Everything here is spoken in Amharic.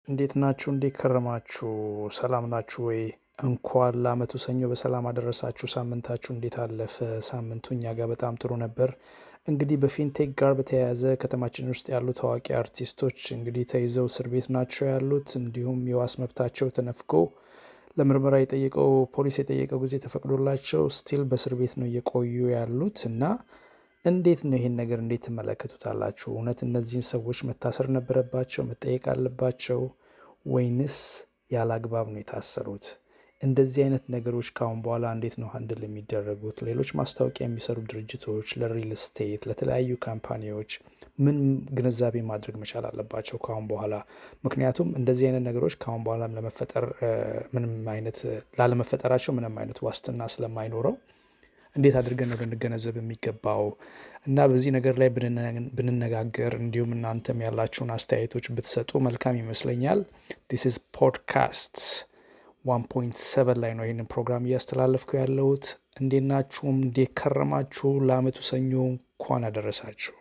እንዴት ናችሁ? እንዴት ከረማችሁ? ሰላም ናችሁ ወይ? እንኳን ለዓመቱ ሰኞ በሰላም አደረሳችሁ። ሳምንታችሁ እንዴት አለፈ? ሳምንቱ እኛ ጋር በጣም ጥሩ ነበር። እንግዲህ በፊንቴክ ጋር በተያያዘ ከተማችን ውስጥ ያሉ ታዋቂ አርቲስቶች እንግዲህ ተይዘው እስር ቤት ናቸው ያሉት። እንዲሁም የዋስ መብታቸው ተነፍጎ ለምርመራ የጠየቀው ፖሊስ የጠየቀው ጊዜ ተፈቅዶላቸው ስቲል በእስር ቤት ነው እየቆዩ ያሉት እና እንዴት ነው ይሄን ነገር እንዴት ትመለከቱታላችሁ? እውነት እነዚህን ሰዎች መታሰር ነበረባቸው? መጠየቅ አለባቸው? ወይንስ ያላግባብ ነው የታሰሩት? እንደዚህ አይነት ነገሮች ካሁን በኋላ እንዴት ነው ሃንድል የሚደረጉት? ሌሎች ማስታወቂያ የሚሰሩ ድርጅቶች ለሪል ስቴት ለተለያዩ ካምፓኒዎች ምን ግንዛቤ ማድረግ መቻል አለባቸው ካሁን በኋላ? ምክንያቱም እንደዚህ አይነት ነገሮች ካሁን በኋላም ለመፈጠር ምንም አይነት ላለመፈጠራቸው ምንም አይነት ዋስትና ስለማይኖረው እንዴት አድርገን ነው ልንገነዘብ የሚገባው? እና በዚህ ነገር ላይ ብንነጋገር እንዲሁም እናንተም ያላችሁን አስተያየቶች ብትሰጡ መልካም ይመስለኛል። ዲስ ኢዝ ፖድካስት 1.7 ላይ ነው ይህንን ፕሮግራም እያስተላለፍኩ ያለሁት። እንዴት ናችሁም? እንዴት ከረማችሁ? ለዓመቱ ሰኞ እንኳን አደረሳችሁ።